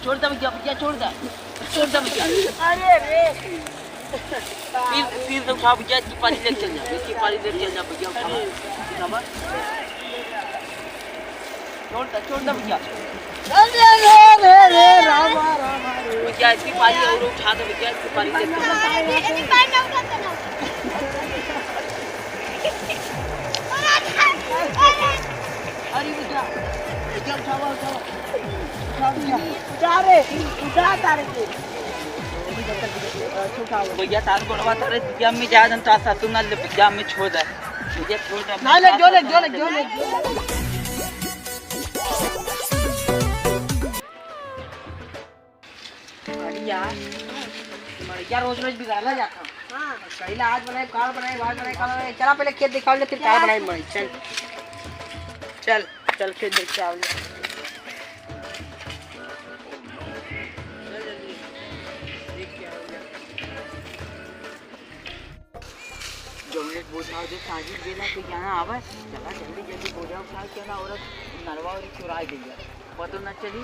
छोड़ दे भैया, भैया छोड़ दे भैया। अरे रे फिर से उठा भैया, इसकी पारी लेके चल जा, इसकी पारी लेके चल जा भैया, उठा छोड़ दे भैया। भैया इसकी पारी और उठा दे भैया, इसकी पारी लेके चल जा। अरे भैया उठा रे उठा तारे के भैया तार गोड़वा तारे भैया में जा जनता सा तू ना ले भैया में छोड़ दे भैया, छोड़ दे ना ले जो ले यार रोज रोज बिगाड़ला जाता। हां कहला आज बनाए कार बनाए आज बनाए कार बनाए। चला पहले खेत दिखाओ ले फिर कार बनाए चल चल चल खेत देख के आओ। जमलेट बोझा जो साजिद गेला तो यहाँ आवा चला जल्दी जल्दी बोझा उठा के ना औरत नरवा और चुरा गई पता न चली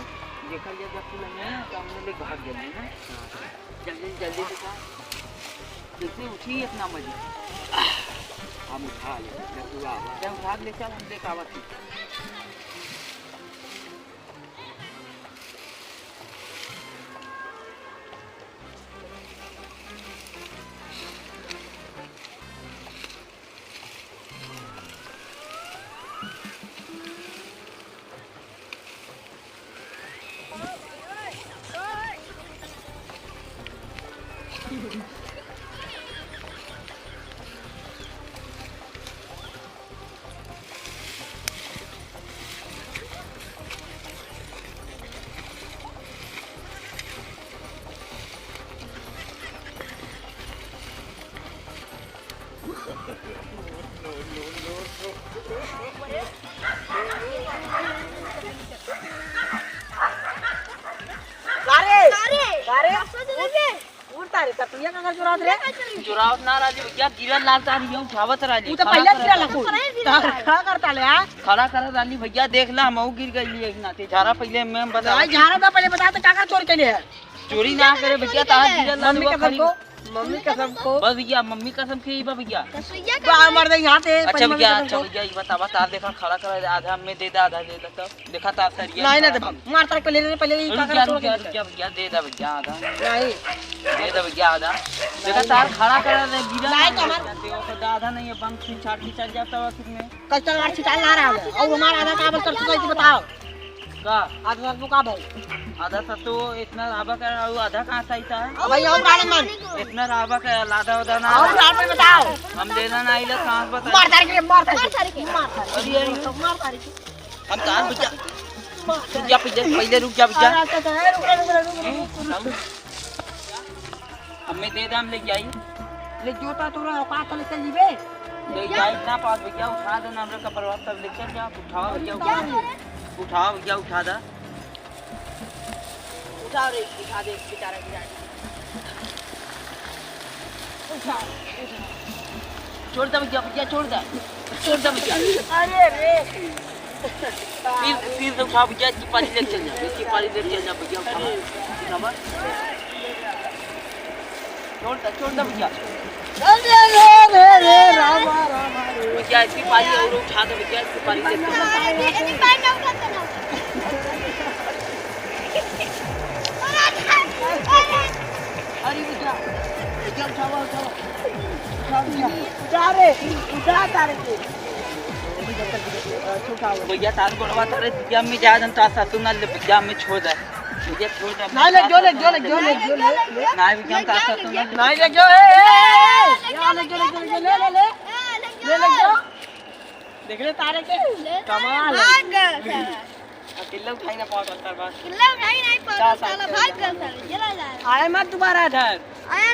देखल जा जब तू नहीं तो हमने ले भाग गए ना। जल्दी जल्दी दिखा कितनी उठी इतना मजे हम उठा ले तू आवा जब भाग ले चल हम देख आवा थी। चुरावत ना राजी भैया गिरल लाता रही हूं उठावत राजी तू तो पहले गिरा लखो खड़ा करता ले हां खड़ा कर रानी भैया देख ला मऊ गिर गई एक नाते झारा पहले मैं बता भाई झारा था पहले बता तो क्या चोरी के लिए चोरी ना करे भैया तार गिरल मम्मी कसम को बस भैया मम्मी कसम की भैया मर दे यहां से। अच्छा भैया ये बता तार देखा खड़ा कर आधा में दे दे आधा दे दे तो देखा तार सरिया नहीं ना मार तार पहले ही भैया दे दे भैया आधा नहीं दे दे भैया आधा देखा तार खड़ा कर गिरा नहीं तो हमार आधा नहीं है बम छाट चल जाता है कितने कस्टमर मार छिटाल ना रहा है और हमारा आधा काबल कर तू बताओ का आधा तू का भाई आधा तो इतना राबा कर आधा कहां से आता है भाई और डाल मन इतना राबा कर आधा उधर ना और डाल पर बताओ हम देना ना आइला कहां से बता मार तार के मार तार के हम तार भैया जा पहले रुक जा भैया हमें दे दम ले जाई ले जोता तोरा औकात ले चल जीबे ले जाई ना पास भैया उठा दे ना हमरे कपड़वा सब ले चल जा उठाओ भैया उठा भैया उठा दे उठा रे दिखा दे बेचारा गिरा उठा छोड़ दे भैया, भैया छोड़ दे भैया। अरे रे फिर से उठा भैया, इसकी पारी लेके चल जा, इसकी पारी लेके चल जा भैया, उठा छोड़ दे भैया। भैया इसकी पारी और उठा दे भैया, इसकी पारी लेके चल जा। अरे भैया भैया तार गोड़वा तारे भैया में जा जनता सा तू ना ले भैया में छोड़ दे भैया छोड़ दे ना ले जो ले ना भैया का सा तू ना ले जो देख ले तारे के कमाल अकेला उठाई ना पाओ बस किल्ला उठाई नहीं पाओ साला भाग कर चला जा आए मत दोबारा इधर आया